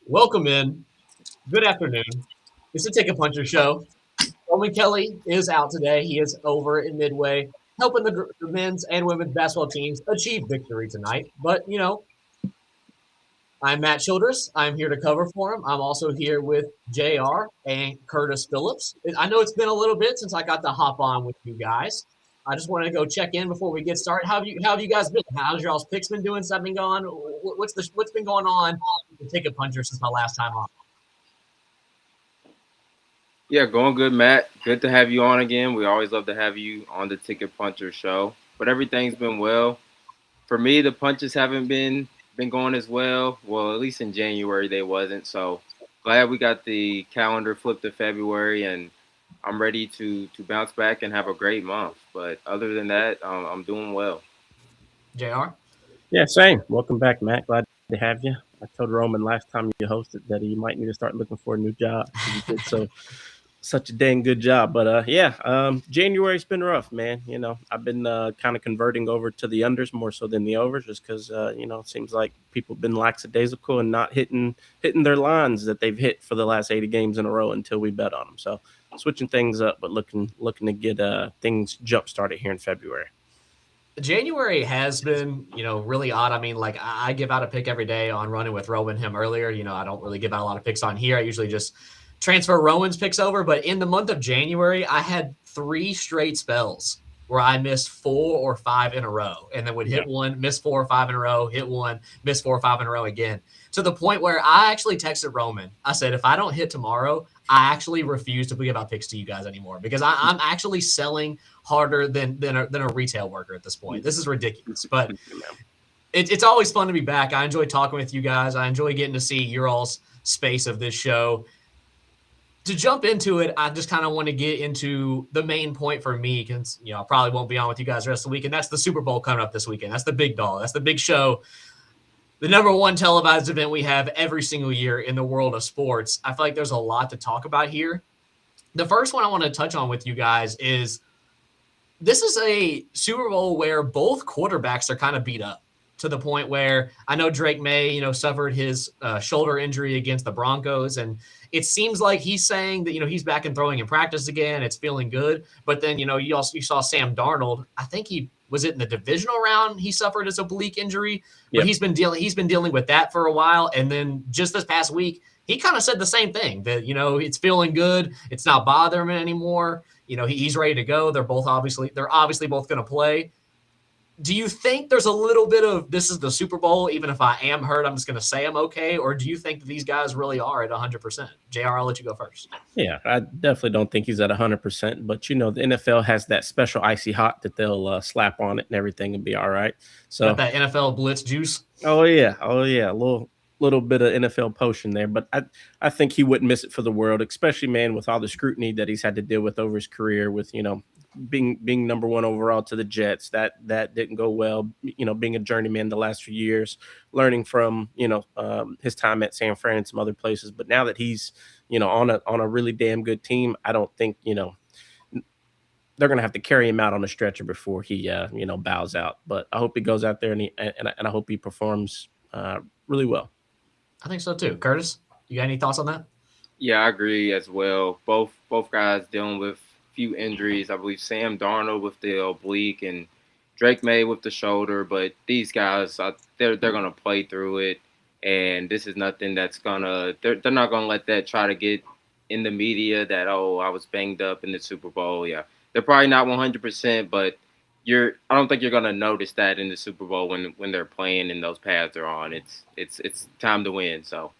Welcome in. Good afternoon. It's the Ticket Puncher Show. Roman Kelly is out today. He is over in Midway, helping the men's and women's basketball teams achieve victory tonight. But, I'm Matt Childress. I'm here to cover for him. I'm also here with JR and Curtis Phillips. I know it's been a little bit since I got to hop on with you guys. I just wanted to go check in before we get started. How have you guys been? How's y'all's picks been doing? Something going? What's been going on with the Ticket Puncher since my last time on? Yeah, going good, Matt. Good to have you on again. We always love to have you on the Ticket Puncher show. But everything's been well. For me, the punches haven't been going as well. Well, at least in January they wasn't. So glad we got the calendar flipped to February, and I'm ready to bounce back and have a great month. But other than that, I'm doing well. JR? Yeah, same. Welcome back, Matt. Glad to have you. I told Roman last time you hosted that he might need to start looking for a new job. He did such a dang good job. But January's been rough, man. I've been kind of converting over to the unders more so than the overs, just because it seems like people have been lackadaisical and not hitting their lines that they've hit for the last 80 games in a row until we bet on them. So switching things up, but looking to get things jump started here in February. January has been, really odd. I mean, like I give out a pick every day on running with Rowan him earlier. I don't really give out a lot of picks on here. I usually just transfer Rowan's picks over. But in the month of January, I had 3 straight spells where I missed 4 or 5 in a row, and then would hit one, miss 4 or 5 in a row, hit one, miss 4 or 5 in a row again. To the point where I actually texted Roman. I said, if I don't hit tomorrow, I actually refuse to give out picks to you guys anymore because I'm actually selling harder than a retail worker at this point. This is ridiculous, but it's always fun to be back. I enjoy talking with you guys. I enjoy getting to see your all's space of this show. To jump into it, I just kind of want to get into the main point for me because, I probably won't be on with you guys the rest of the week, and that's the Super Bowl coming up this weekend. That's the big doll. That's the big show. The number one televised event we have every single year in the world of sports. I feel like there's a lot to talk about here. The first one I want to touch on with you guys is this is a Super Bowl where both quarterbacks are kind of beat up to the point where I know Drake May, suffered his shoulder injury against the Broncos, and it seems like he's saying that, he's back and throwing in practice again. It's feeling good. But then, you saw Sam Darnold. I think he was it in the divisional round. He suffered his oblique injury, but he's been dealing with that for a while. And then just this past week, he kind of said the same thing that, it's feeling good. It's not bothering him anymore. He's ready to go. They're obviously both going to play. Do you think there's a little bit of this is the Super Bowl, even if I am hurt, I'm just going to say I'm okay? Or do you think that these guys really are at 100%? JR, I'll let you go first. Yeah, I definitely don't think he's at 100%. But, the NFL has that special icy hot that they'll slap on it and everything and be all right. So got that NFL blitz juice? Oh, yeah. A little bit of NFL potion there. But I think he wouldn't miss it for the world, especially, man, with all the scrutiny that he's had to deal with over his career with, being number 1 overall to the Jets, that didn't go well. Being a journeyman the last few years, learning from his time at San Fran and some other places. But now that he's on a really damn good team, I don't think they're gonna have to carry him out on a stretcher before he bows out. But I hope he goes out there and I hope he performs really well. I think so too. Curtis, you got any thoughts on that? Yeah, I agree as well. Both guys dealing with few injuries. I believe Sam Darnold with the oblique and Drake May with the shoulder, but these guys, they're going to play through it, and this is nothing that's they're not going to let that try to get in the media that, oh, I was banged up in the Super Bowl. Yeah, they're probably not 100%, but I don't think you're going to notice that in the Super Bowl when they're playing and those pads are on. It's time to win, so.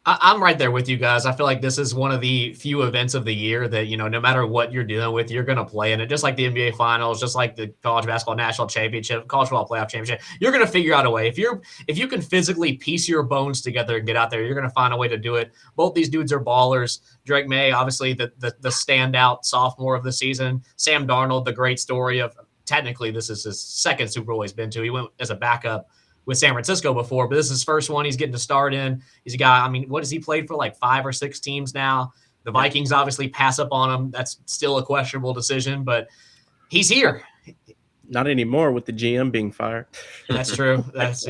I'm right there with you guys. I feel like this is one of the few events of the year that, no matter what you're dealing with, you're going to play in it. Just like the NBA Finals, just like the College Basketball National Championship, College Football Playoff Championship. You're going to figure out a way. If you can physically piece your bones together and get out there, you're going to find a way to do it. Both these dudes are ballers. Drake May, obviously the standout sophomore of the season. Sam Darnold, the great story of technically this is his second Super Bowl he's been to. He went as a backup with San Francisco before, but this is his first one he's getting to start in. He's a guy, what has he played for, like 5 or 6 teams now? The Vikings obviously pass up on him. That's still a questionable decision, but he's here. Not anymore with the GM being fired. That's true. That's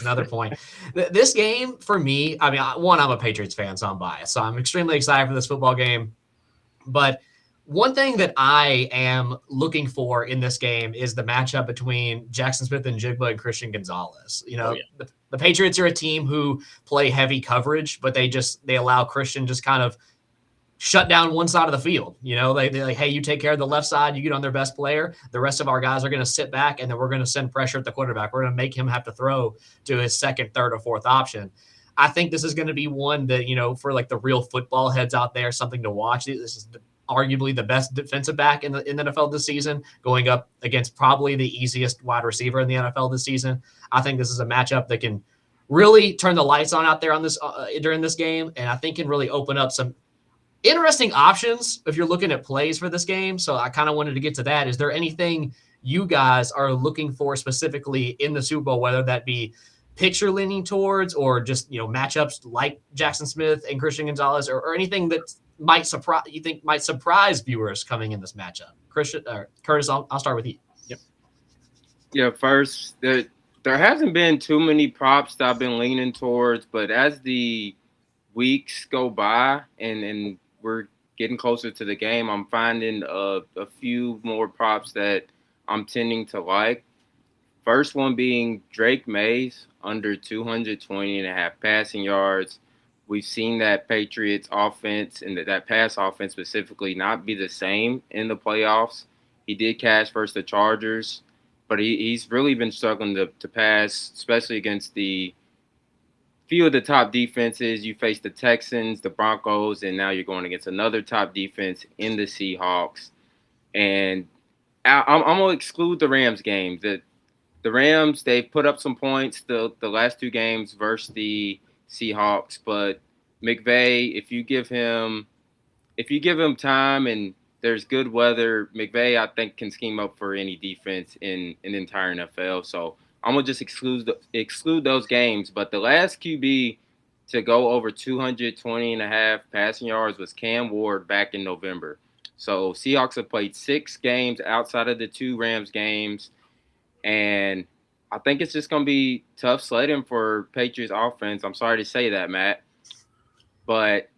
another point. This game for me, I mean, I'm a Patriots fan, so I'm biased. So I'm extremely excited for this football game. But one thing that I am looking for in this game is the matchup between Jackson Smith and Jigba and Christian Gonzalez. The Patriots are a team who play heavy coverage, but they allow Christian just kind of shut down one side of the field. They're like, hey, you take care of the left side, you get on their best player. The rest of our guys are going to sit back, and then we're going to send pressure at the quarterback. We're going to make him have to throw to his second, third, or fourth option. I think this is going to be one that, for like the real football heads out there, something to watch. This is arguably the best defensive back in the NFL this season, going up against probably the easiest wide receiver in the NFL this season. I think this is a matchup that can really turn the lights on out there on this during this game, and I think can really open up some interesting options if you're looking at plays for this game. So I kind of wanted to get to that. Is there anything you guys are looking for specifically in the Super Bowl, whether that be picture leaning towards or just, matchups like Jackson Smith and Christian Gonzalez, or anything that might surprise viewers coming in this matchup? Curtis, I'll start with you. Yep. Yeah, first, there hasn't been too many props that I've been leaning towards, but as the weeks go by and we're getting closer to the game, I'm finding a few more props that I'm tending to like. First one being Drake Mays under 220.5 passing yards. We've seen that Patriots offense and that pass offense specifically not be the same in the playoffs. He did cash versus the Chargers, but he's really been struggling to pass, especially against the few of the top defenses. You face the Texans, the Broncos, and now you're going against another top defense in the Seahawks. And I'm going to exclude the Rams game. The Rams, they've put up some points the last two games versus the Seahawks, but McVay, if you give him time and there's good weather, McVay, I think, can scheme up for any defense in the entire NFL. So I'm going to just exclude those games. But the last QB to go over 220.5 passing yards was Cam Ward back in November. So Seahawks have played 6 games outside of the 2 Rams games. And I think it's just going to be tough sledding for Patriots offense. I'm sorry to say that, Matt. But,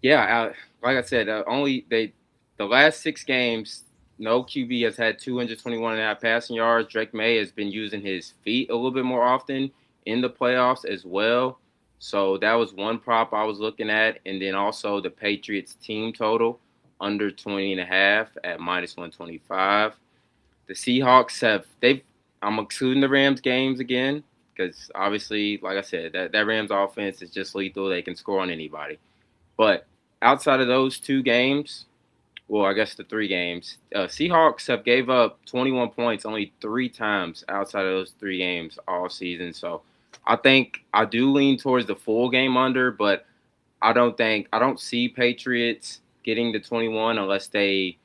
yeah, like I said, the last 6 games, no QB has had 221.5 passing yards. Drake May has been using his feet a little bit more often in the playoffs as well. So that was one prop I was looking at. And then also the Patriots team total under 20.5 at -125. The Seahawks I'm excluding the Rams games again because obviously, like I said, that Rams offense is just lethal. They can score on anybody. But outside of those 2 games, well, I guess the 3 games, Seahawks have gave up 21 points only 3 times outside of those 3 games all season. So I think I do lean towards the full game under, but I don't see Patriots getting to 21 unless they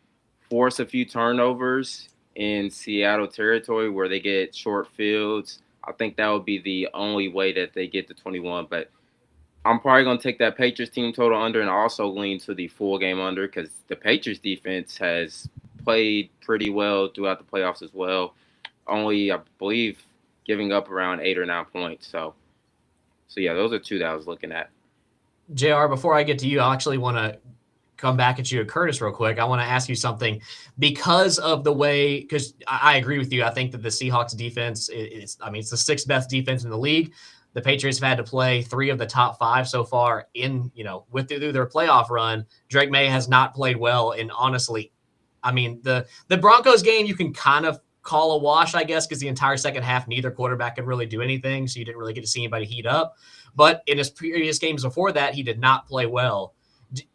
force a few turnovers in Seattle territory where they get short fields. I think that would be the only way that they get to 21. But I'm probably going to take that Patriots team total under and also lean to the full game under because the Patriots defense has played pretty well throughout the playoffs as well. Only, I believe, giving up around 8 or 9 points. So yeah, those are 2 that I was looking at. JR, before I get to you, I actually want to come back at you, Curtis, real quick. I want to ask you something because of the way, because I agree with you. I think that the Seahawks defense it's the 6th best defense in the league. The Patriots have had to play 3 of the top 5 so far through their playoff run. Drake May has not played well. And honestly, the Broncos game, you can kind of call a wash, I guess, because the entire second half, neither quarterback could really do anything. So you didn't really get to see anybody heat up. But in his previous games before that, he did not play well.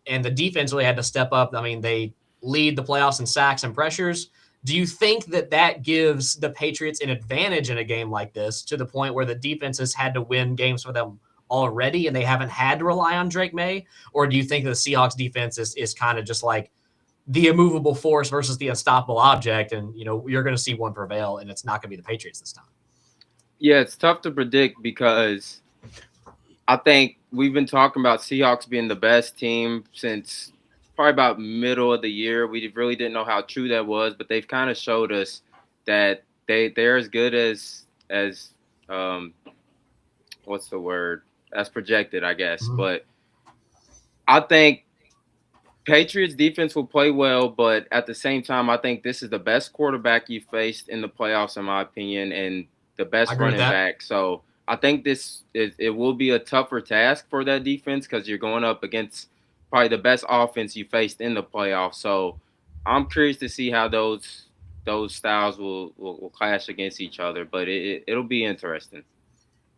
And the defense really had to step up. They lead the playoffs in sacks and pressures. Do you think that gives the Patriots an advantage in a game like this to the point where the defense has had to win games for them already and they haven't had to rely on Drake May? Or do you think the Seahawks defense is kind of just like the immovable force versus the unstoppable object and, you're going to see one prevail and it's not going to be the Patriots this time? Yeah, it's tough to predict because I think we've been talking about Seahawks being the best team since probably about middle of the year. We really didn't know how true that was, but they've kind of showed us that they're as good as what's the word, as projected, I guess. Mhm. But I think Patriots defense will play well, but at the same time, I think this is the best quarterback you faced in the playoffs, in my opinion, and the I best agree with running that. back. So I think it will be a tougher task for that defense because you're going up against probably the best offense you faced in the playoffs. So I'm curious to see how those styles will clash against each other, but it'll be interesting.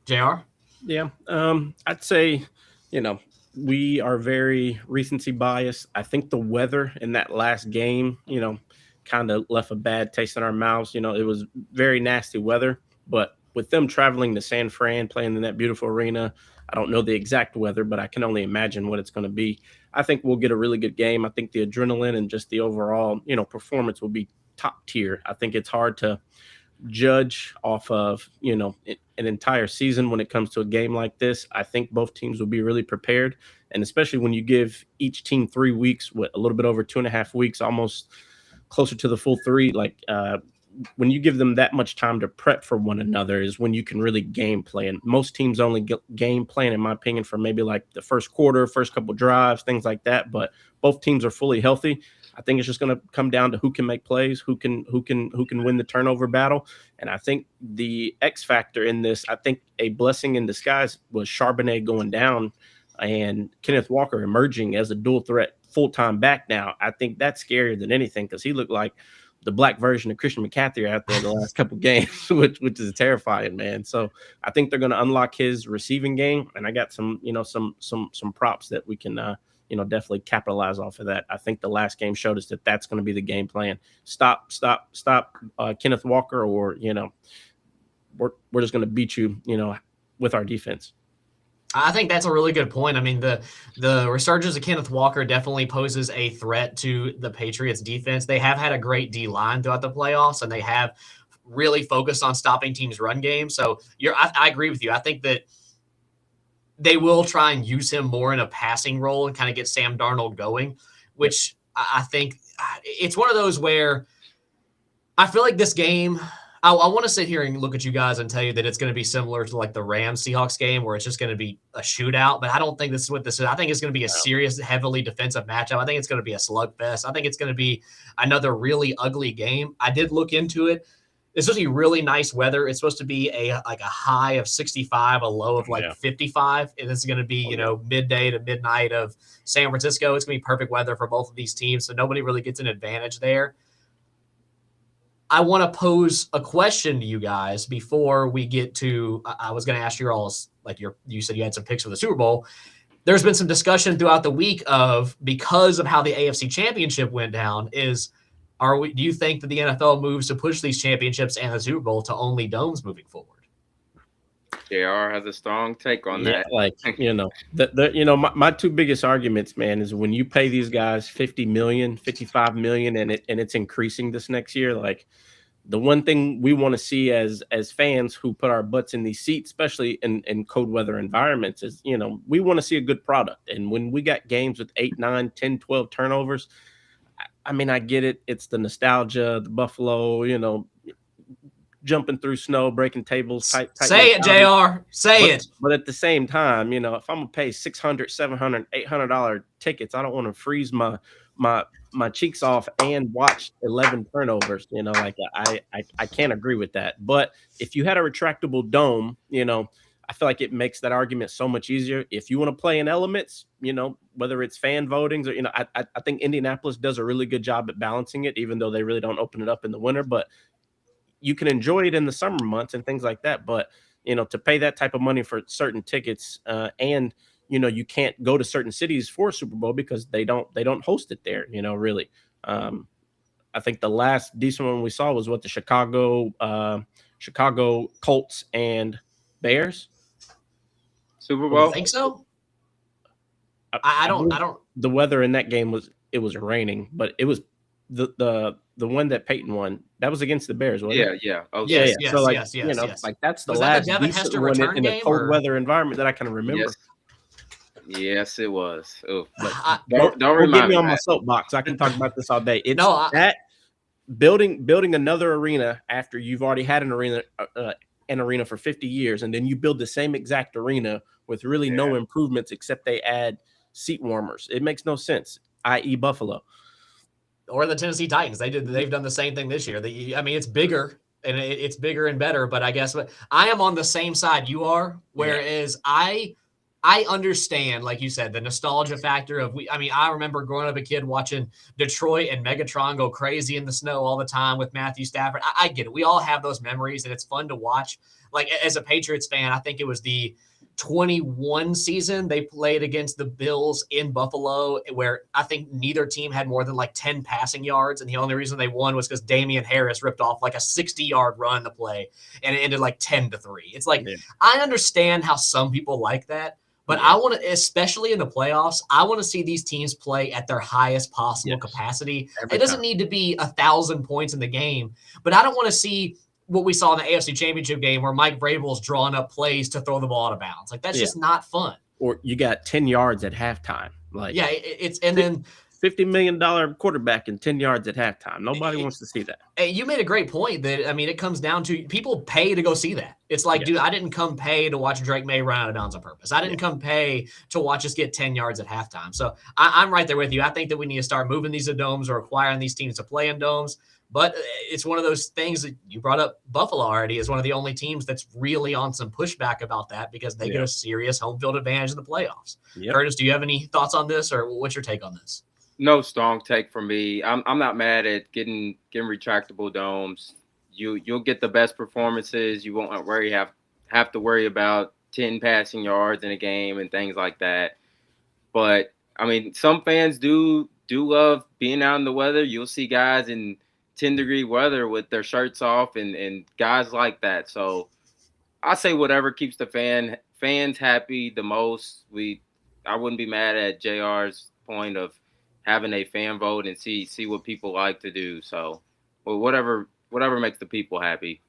JR? Yeah, I'd say, we are very recency biased. I think the weather in that last game, kind of left a bad taste in our mouths. It was very nasty weather, but with them traveling to San Fran, playing in that beautiful arena, I don't know the exact weather, but I can only imagine what it's going to be. I think we'll get a really good game. I think the adrenaline and just the overall, performance will be top tier. I think it's hard to judge off of an entire season when it comes to a game like this. I think both teams will be really prepared, and especially when you give each team 3 weeks, with a little bit over 2.5 weeks, almost closer to the full three. Like when you give them that much time to prep for one another is when you can really game plan. Most teams only get game plan, in my opinion, for maybe like the first quarter, first couple drives, things like that. But both teams are fully healthy. I think it's just going to come down to who can make plays, who can win the turnover battle. And I think the X factor in this, I think a blessing in disguise was Charbonnet going down and Kenneth Walker emerging as a dual threat full-time back now. I think that's scarier than anything because he looked like the black version of Christian McCaffrey out there the last couple games, which is terrifying, man. So I think they're going to unlock his receiving game, and I got some props that we can definitely capitalize off of that. I think the last game showed us that that's going to be the game plan. Stop Kenneth Walker, or we're just going to beat you, with our defense. I think that's a really good point. I mean, the resurgence of Kenneth Walker definitely poses a threat to the Patriots defense. They have had a great D-line throughout the playoffs, and they have really focused on stopping teams' run game. So I agree with you. I think that they will try and use him more in a passing role and kind of get Sam Darnold going, which I think it's one of those where I feel like this game – I want to sit here and look at you guys and tell you that it's going to be similar to like the Rams-Seahawks game where it's just going to be a shootout, but I don't think this is what this is. I think it's going to be a serious, heavily defensive matchup. I think it's going to be a slugfest. I think it's going to be another really ugly game. I did look into it. It's supposed to be really nice weather. It's supposed to be a high of 65, a low of 55. And this is going to be, midday to midnight of San Francisco. It's going to be perfect weather for both of these teams, so nobody really gets an advantage there. I want to pose a question to you guys before we get to – I was going to ask you all, like you said you had some picks for the Super Bowl. There's been some discussion throughout the week of, because of how the AFC Championship went down, do you think that the NFL moves to push these championships and the Super Bowl to only domes moving forward? JR has a strong take on that. Like, my two biggest arguments, man, is when you pay these guys $50 million, $55 million, and it's increasing this next year. Like, the one thing we want to see as fans who put our butts in these seats, especially in cold weather environments, is, we want to see a good product. And when we got games with 8, 9, 10, 12 turnovers, I mean, I get it. It's the nostalgia, the Buffalo, jumping through snow, breaking tables. Tight Say it, JR. Say it. But at the same time, if I'm gonna pay $600, $700, $800 tickets, I don't want to freeze my cheeks off and watch 11 turnovers. I can't agree with that. But if you had a retractable dome, I feel like it makes that argument so much easier. If you want to play in elements, whether it's fan votings or, I think Indianapolis does a really good job at balancing it, even though they really don't open it up in the winter. But you can enjoy it in the summer months and things like that. But, to pay that type of money for certain tickets and, you can't go to certain cities for Super Bowl because they don't host it there, really. I think the last decent one we saw was the Chicago Colts and Bears. Super Bowl? You think so? I don't. The weather in that game was raining, but it was the one that Peyton won. That was against the Bears, wasn't it? Yeah. Oh, yes. So yes. like that's the Was last that the Devin decent Hester one return in a game, cold or? weather environment that I can remember. Yes, it was. Oh, Don't remind get me on me, my soapbox. I can talk about this all day. It's building another arena after you've already had an arena for 50 years, and then you build the same exact arena with really no improvements except they add seat warmers. It makes no sense, i.e. Buffalo. Or the Tennessee Titans. They've done the same thing this year. I mean, it's bigger and it's bigger and better, but I guess I am on the same side you are, whereas I understand, like you said, the nostalgia factor of I remember growing up a kid watching Detroit and Megatron go crazy in the snow all the time with Matthew Stafford. I get it. We all have those memories and it's fun to watch. Like as a Patriots fan, I think it was the 21 season they played against the Bills in Buffalo, where I think neither team had more than like 10 passing yards, and the only reason they won was because Damian Harris ripped off like a 60-yard run to play, and it ended like 10-3. It's like I understand how some people like that, but I want to, especially in the playoffs, I want to see these teams play at their highest possible capacity. It doesn't need to be 1,000 points in the game, but I don't want to see what we saw in the AFC Championship game where Mike Vrabel's drawing up plays to throw the ball out of bounds. Like, that's just not fun. Or you got 10 yards at halftime. Like, it's and then $50 million quarterback and 10 yards at halftime. Nobody wants to see that. You made a great point that, it comes down to people pay to go see that. It's like, dude, I didn't come pay to watch Drake May run out of bounds on purpose. I didn't come pay to watch us get 10 yards at halftime. So I'm right there with you. I think that we need to start moving these to domes or acquiring these teams to play in domes. But it's one of those things that you brought up. Buffalo already is one of the only teams that's really on some pushback about that because they get a serious home field advantage in the playoffs. Curtis, do you have any thoughts on this, or what's your take on this? No strong take from me. I'm not mad at getting retractable domes. You'll get the best performances. You won't have to worry about 10 passing yards in a game and things like that. But some fans do love being out in the weather. You'll see guys in 10-degree weather with their shirts off and guys like that. So I say whatever keeps the fans happy the most. I wouldn't be mad at JR's point of having a fan vote and see what people like to do. So whatever makes the people happy.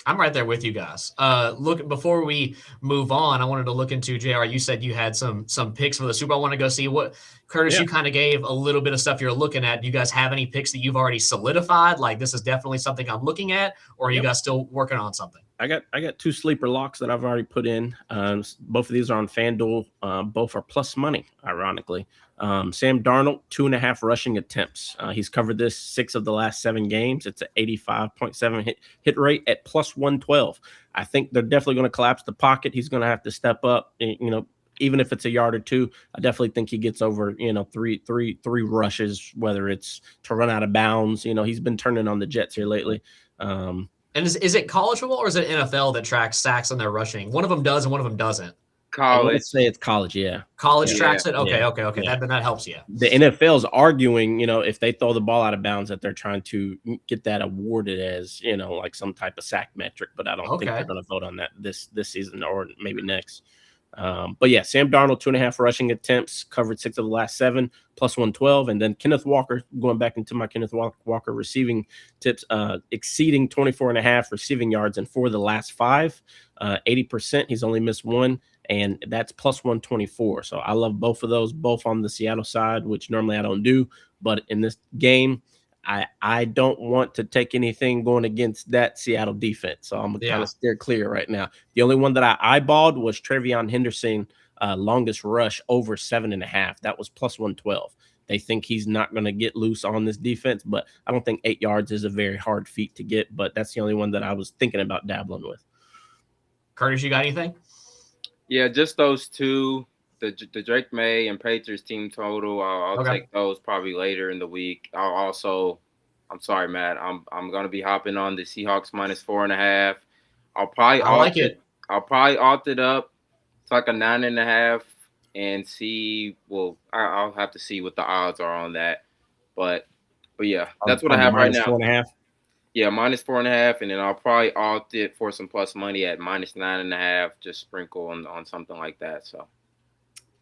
I'm right there with you guys. Look, before we move on, I wanted to look into JR. You said you had some picks for the Super Bowl. I want to go see what Curtis. You kind of gave a little bit of stuff you're looking at. Do you guys have any picks that you've already solidified? Like, this is definitely something I'm looking at, or are you guys still working on something? I got 2 sleeper locks that I've already put in. Both of these are on FanDuel. Both are plus money, ironically. Sam Darnold, 2.5 rushing attempts. He's covered this 6 of the last 7 games. It's an 85.7 hit rate at plus 112. I think they're definitely going to collapse the pocket. He's going to have to step up, even if it's a yard or 2. I definitely think he gets over, 3 rushes, whether it's to run out of bounds. He's been turning on the Jets here lately. And is it college football or is it NFL that tracks sacks on their rushing? One of them does and one of them doesn't. College. Let's say it's college, College tracks it? Okay. That helps you. The NFL's arguing, if they throw the ball out of bounds, that they're trying to get that awarded as, like some type of sack metric, but I don't think they're going to vote on that this season or maybe next. But yeah, Sam Darnold, 2.5 rushing attempts, covered 6 of the last 7, plus 112. And then Kenneth Walker, going back into my Kenneth Walker receiving tips, exceeding 24.5 receiving yards in 4 of the last 5, 80%. He's only missed 1, and that's plus 124. So I love both of those, both on the Seattle side, which normally I don't do. But in this game, I don't want to take anything going against that Seattle defense. So I'm going to kind of steer clear right now. The only one that I eyeballed was Trevion Henderson, longest rush over 7.5. That was plus 112. They think he's not going to get loose on this defense, but I don't think 8 yards is a very hard feat to get. But that's the only one that I was thinking about dabbling with. Curtis, you got anything? Yeah, just those 2. The Drake May and Patriots team total. I'll take those probably later in the week. I'm sorry, Matt. I'm gonna be hopping on the Seahawks minus 4.5. I'll probably alt it up. It's like a 9.5 and see. Well, I'll have to see what the odds are on that. But yeah, that's what I have right now. 4.5. Yeah, minus 4.5, and then I'll probably alt it for some plus money at minus 9.5. Just sprinkle on something like that. So.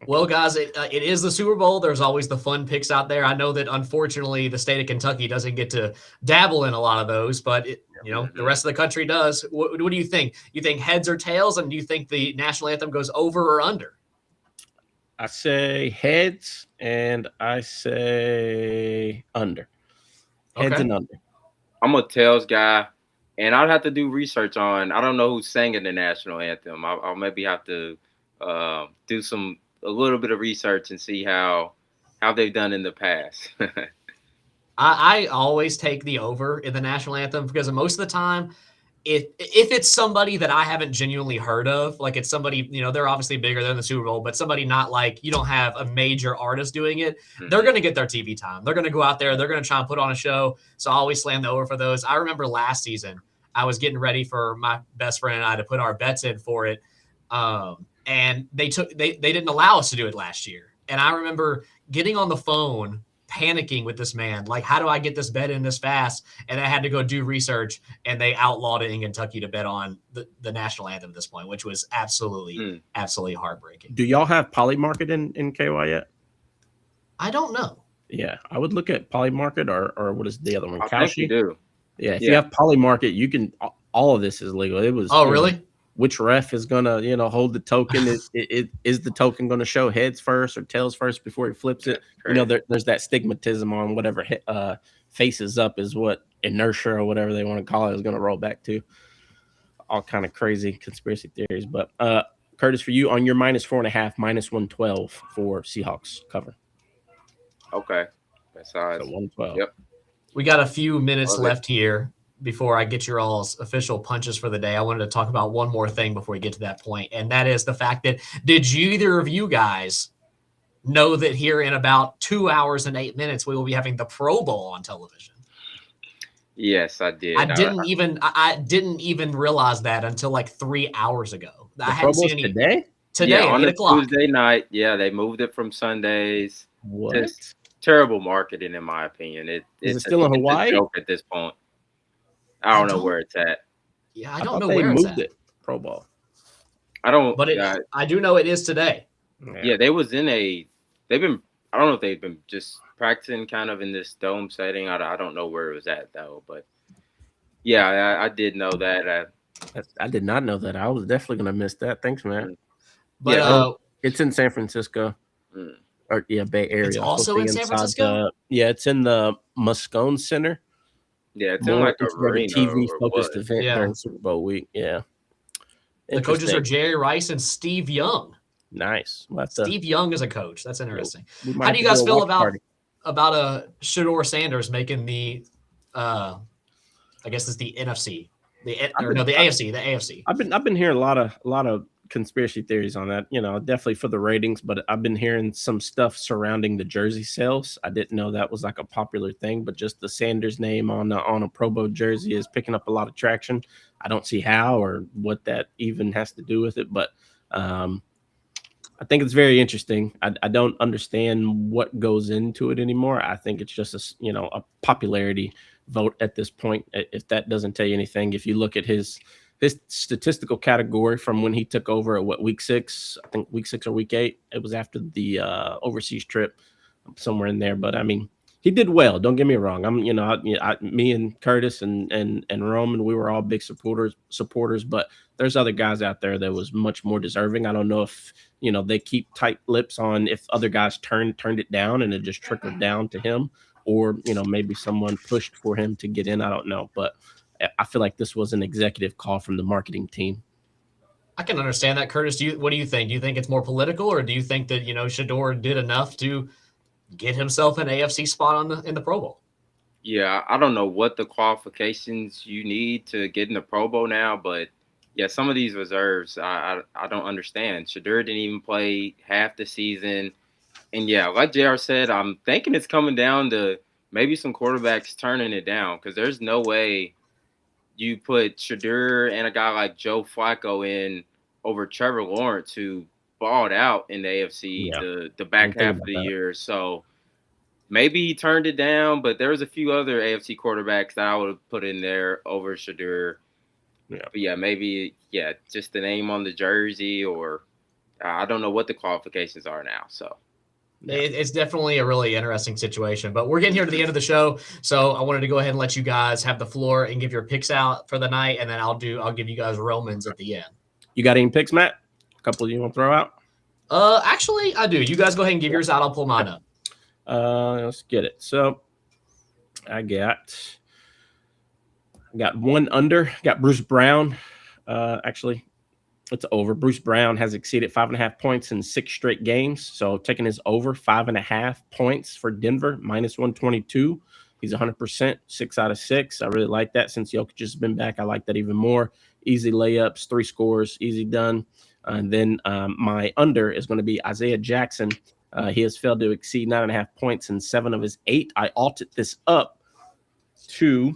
Well, guys, it is the Super Bowl. There's always the fun picks out there. I know that, unfortunately, the state of Kentucky doesn't get to dabble in a lot of those, but, the rest of the country does. What do you think? You think heads or tails, and do you think the national anthem goes over or under? I say heads, and I say under. Heads and under. I'm a tails guy, and I'd have to do research on. I don't know who's singing the national anthem. I'll maybe have to do a little bit of research and see how they've done in the past. I always take the over in the national anthem because most of the time, if it's somebody that I haven't genuinely heard of, like it's somebody, they're obviously bigger than the Super Bowl, but somebody not like you don't have a major artist doing it, they're going to get their TV time. They're going to go out there. They're going to try and put on a show. So I always slam the over for those. I remember last season, I was getting ready for my best friend and I to put our bets in for it. And they didn't allow us to do it last year. And I remember getting on the phone, panicking with this man, like, how do I get this bet in this fast? And I had to go do research, and they outlawed it in Kentucky to bet on the national anthem at this point, which was absolutely heartbreaking. Do y'all have Polymarket in KY yet? I don't know. Yeah, I would look at Polymarket or what is the other one? I think you do. Yeah, if you have Polymarket, you can. All of this is legal. It was. Oh, really? Which ref is gonna, hold the token? Is the token gonna show heads first or tails first before he flips it? There's that stigmatism on whatever faces up is what inertia or whatever they want to call it is gonna roll back to. All kind of crazy conspiracy theories. But Curtis, for you on your -4.5, -112 for Seahawks cover. Okay, that's so 112. Yep. We got a few minutes left here before I get your all's official punches for the day. I wanted to talk about one more thing before we get to that point, and that is the fact that did either of you guys know that here in about 2 hours and 8 minutes we will be having the Pro Bowl on television? Yes, I did. I didn't even realize that until like 3 hours ago. I hadn't seen any today on at 8 o'clock. Tuesday night. Yeah, they moved it from Sundays. What? It's terrible marketing, in my opinion. Is it still in Hawaii? It's a joke at this point. I don't know where it's at. Yeah, I don't know where it's at. Pro Bowl. I don't. But I do know it is today. Yeah, they was in a. They've been. I don't know if they've been just practicing kind of in this dome setting. I don't know where it was at though. But yeah, I did know that. I did not know that. I was definitely gonna miss that. Thanks, man. But it's in San Francisco. Or Bay Area. It's also in San Francisco. It's in the Moscone Center. Yeah, it's in like a TV focused event during Super Bowl week. Yeah. The coaches are Jerry Rice and Steve Young. Nice. Steve Young is a coach. That's interesting. How do you guys feel about Shedeur Sanders making the I guess it's the NFC. The AFC. The AFC. I've been hearing a lot of conspiracy theories on that, definitely for the ratings, but I've been hearing some stuff surrounding the jersey sales. I didn't know that was like a popular thing, but just the Sanders name on a Pro Bowl jersey is picking up a lot of traction. I don't see how or what that even has to do with it, but I think it's very interesting. I don't understand what goes into it anymore. I think it's just a popularity vote at this point. If that doesn't tell you anything, if you look at his statistical category from when he took over at week 6, I think week 6 or week 8. It was after the overseas trip, somewhere in there. But I mean, he did well. Don't get me wrong. Me and Curtis and Roman, we were all big supporters. But there's other guys out there that was much more deserving. I don't know if they keep tight lips on if other guys turned it down and it just trickled down to him, or maybe someone pushed for him to get in. I don't know, but I feel like this was an executive call from the marketing team. I can understand that, Curtis. What do you think? Do you think it's more political, or do you think that Shedeur did enough to get himself an AFC spot in the Pro Bowl? Yeah, I don't know what the qualifications you need to get in the Pro Bowl now, but yeah, some of these reserves I don't understand. Shedeur didn't even play half the season, and yeah, like JR said, I'm thinking it's coming down to maybe some quarterbacks turning it down, because there's no way you put Shedeur and a guy like Joe Flacco in over Trevor Lawrence, who balled out in the AFC the back half of the year. So maybe he turned it down, but there was a few other AFC quarterbacks that I would have put in there over Shedeur. Yeah. But yeah, maybe, just the name on the jersey, or I don't know what the qualifications are now. So it's definitely a really interesting situation, but we're getting here to the end of the show. So I wanted to go ahead and let you guys have the floor and give your picks out for the night. And then I'll give you guys Romans at the end. You got any picks, Matt? A couple you want to throw out? Actually I do. You guys go ahead and give yours out. I'll pull mine up. Let's get it. So I got one under. Got Bruce Brown. Actually, it's over. Bruce Brown has exceeded 5.5 points in 6 straight games. So taking his over 5.5 points for Denver, minus 122. He's 100%, 6 out of 6. I really like that. Since Jokic has been back, I like that even more. Easy layups, 3 scores, easy done. And then my under is going to be Isaiah Jackson. He has failed to exceed 9.5 points in 7 of his 8. I altered this up to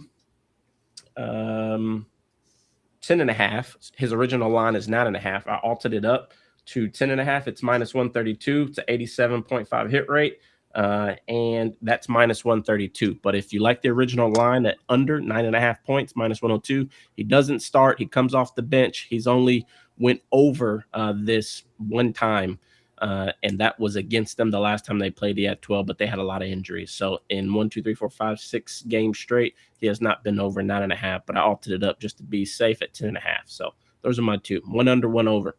10.5. His original line is 9.5. I altered it up to 10.5. It's minus 132. It's an 87.5 hit rate. And that's minus 132. But if you like the original line at under 9.5 points, minus 102, he doesn't start. He comes off the bench. He's only went over this one time. And that was against them the last time they played. He had 12, but they had a lot of injuries. So in 6 games straight, he has not been over 9.5, but I altered it up just to be safe at 10.5. So those are my 2, 1 under, 1 over.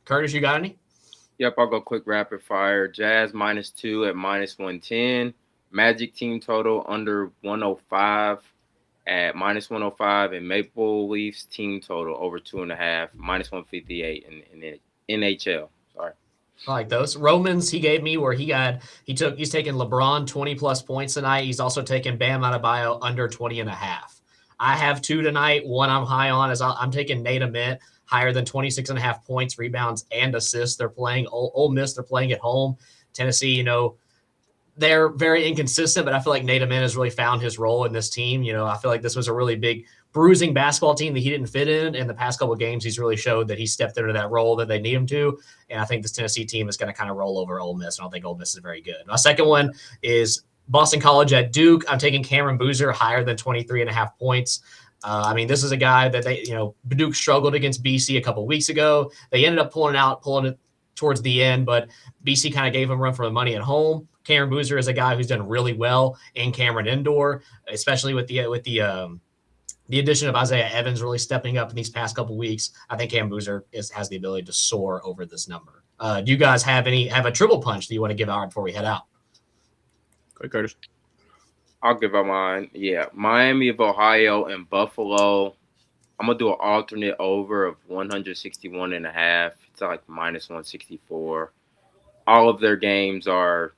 Curtis, you got any? Yep, I'll go quick rapid fire. Jazz -2 at minus 110. Magic team total under 105 at minus 105. And Maple Leafs team total over 2.5, minus 158 in NHL. Sorry. I like those. Romans he gave me where he's taking LeBron 20+ points tonight. He's also taking Bam Adebayo under 20.5. I have 2 tonight. One I'm high on is I'm taking Nate Ament higher than 26.5 points, rebounds, and assists. They're playing Ole Miss. They're playing at home. Tennessee, they're very inconsistent, but I feel like Nate Ament has really found his role in this team. I feel like this was a really big bruising basketball team that he didn't fit in. In the past couple of games, he's really showed that he stepped into that role that they need him to. And I think this Tennessee team is going to kind of roll over Ole Miss. I don't think Ole Miss is very good. My second one is Boston College at Duke. I'm taking Cameron Boozer higher than 23.5 points. This is a guy that Duke struggled against BC a couple weeks ago. They ended up pulling it towards the end, but BC kind of gave him run for the money at home. Cameron Boozer is a guy who's done really well in Cameron Indoor, especially with the addition of Isaiah Evans really stepping up in these past couple weeks. I think Cam Boozer has the ability to soar over this number. Do you guys have a triple punch that you want to give out before we head out? Go ahead, Curtis. I'll give out mine. Yeah, Miami of Ohio and Buffalo. I'm going to do an alternate over of 161.5. It's like minus 164. All of their games are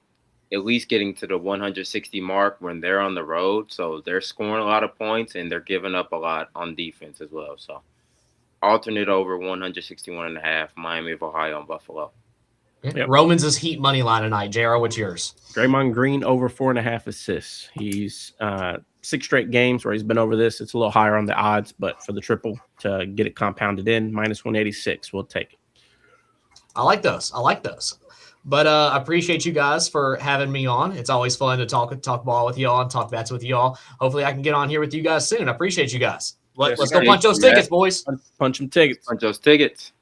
at least getting to the 160 mark when they're on the road. So they're scoring a lot of points and they're giving up a lot on defense as well. So alternate over 161.5, Miami of Ohio and Buffalo. Yep. Romans is Heat money line tonight. JR, what's yours? Draymond Green over 4.5 assists. He's 6 straight games where he's been over this. It's a little higher on the odds, but for the triple to get it compounded in, minus 186, we'll take it. I like those. But I appreciate you guys for having me on. It's always fun to talk ball with y'all and talk bets with y'all. Hopefully I can get on here with you guys soon. I appreciate you guys. Let's go punch those tickets, boys. Punch them tickets. Punch those tickets.